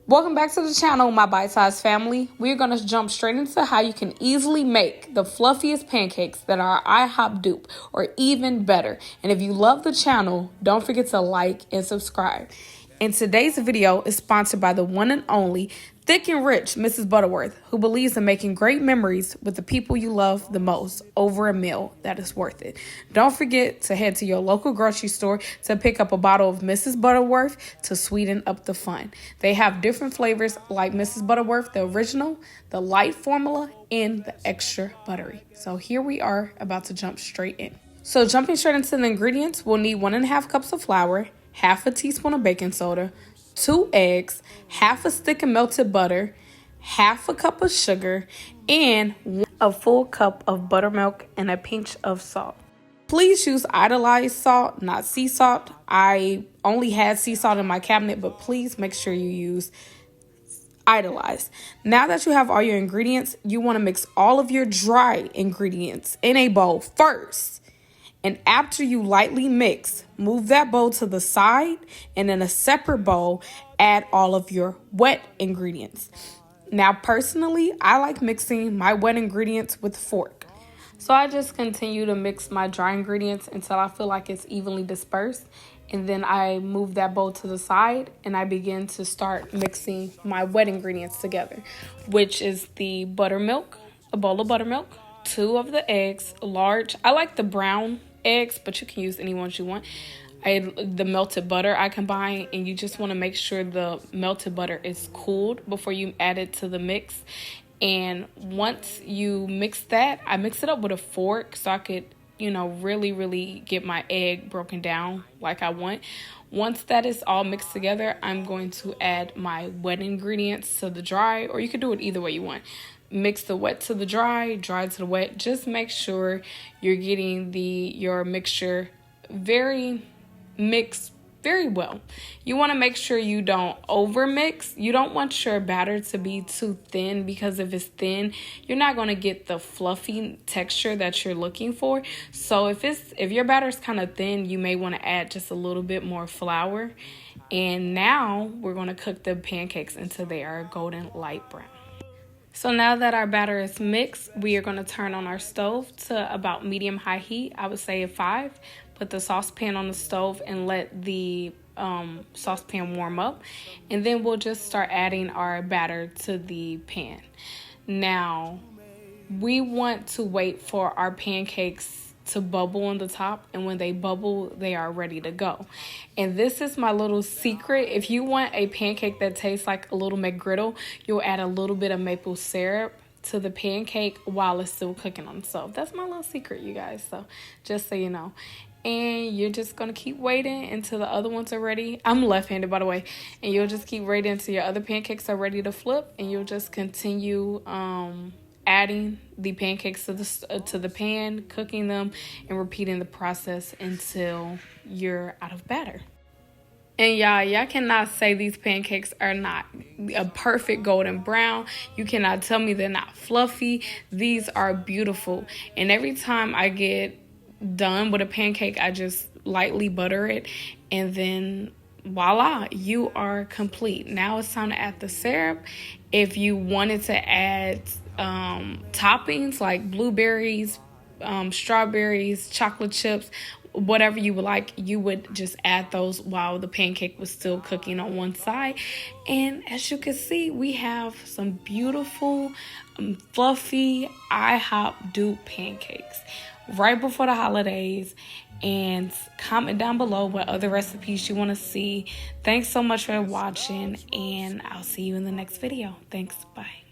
Welcome back to the channel, my bite-sized family. We're going to jump straight into how you can easily make the fluffiest pancakes that are IHOP dupe, or even better. And if you love the channel, don't forget to like and subscribe. And today's video is sponsored by the one and only thick and rich Mrs. Butterworth, who believes in making great memories with the people you love the most over a meal that is worth it. Don't forget to head to your local grocery store to pick up a bottle of Mrs. Butterworth to sweeten up the fun. They have different flavors like Mrs. Butterworth, the original, the light formula, and the extra buttery. So here we are about to jump straight in. So jumping straight into the ingredients, we'll need 1.5 cups of flour, half a teaspoon of baking soda, 2 eggs, half a stick of melted butter, half a cup of sugar, and a full cup of buttermilk and a pinch of salt. Please use iodized salt, not sea salt. I only had sea salt in my cabinet, but please make sure you use iodized. Now that you have all your ingredients, you want to mix all of your dry ingredients in a bowl first. And after you lightly mix, move that bowl to the side, and in a separate bowl, add all of your wet ingredients. Now, personally, I like mixing my wet ingredients with a fork. So I just continue to mix my dry ingredients until I feel like it's evenly dispersed. And then I move that bowl to the side and I begin to start mixing my wet ingredients together, which is the buttermilk, a bowl of buttermilk, 2 of the eggs, large. I like the brown eggs, but you can use any ones you want. The melted butter I combine, and you just want to make sure the melted butter is cooled before you add it to the mix. And once you mix that, I mix it up with a fork so I could, really get my egg broken down like I want. Once that is all mixed together, I'm going to add my wet ingredients to the dry, or you could do it either way you want. Mix the wet to the dry to the wet. Just make sure you're getting your mixture mixed very well. You want to make sure you don't over mix. You don't want your batter to be too thin, because if it's thin, you're not going to get the fluffy texture that you're looking for. So if your batter is kind of thin, you may want to add just a little bit more flour. And now we're going to cook the pancakes until they are golden light brown. So now that our batter is mixed, we are going to turn on our stove to about medium-high heat. I would say 5. Put the saucepan on the stove and let the saucepan warm up. And then we'll just start adding our batter to the pan. Now, we want to wait for our pancakes to bubble on the top, and when they bubble, they are ready to go. And this is my little secret. If you want a pancake that tastes like a little McGriddle, you'll add a little bit of maple syrup to the pancake while it's still cooking on the stove. That's my little secret, you guys, so just so you know. And you're just going to keep waiting until the other ones are ready. I'm left-handed, by the way. And you'll just keep waiting until your other pancakes are ready to flip, and you'll just continue adding the pancakes to the pan, cooking them, and repeating the process until you're out of batter. And y'all cannot say these pancakes are not a perfect golden brown. You cannot tell me they're not fluffy. These are beautiful. And every time I get done with a pancake, I just lightly butter it, and then voila, you are complete. Now it's time to add the syrup. If you wanted to add toppings like blueberries, strawberries, chocolate chips, whatever you would like, you would just add those while the pancake was still cooking on one side. And as you can see, we have some beautiful fluffy IHOP dupe pancakes right before the holidays. And comment down below what other recipes you want to see. Thanks so much for watching, and I'll see you in the next video. Thanks. Bye.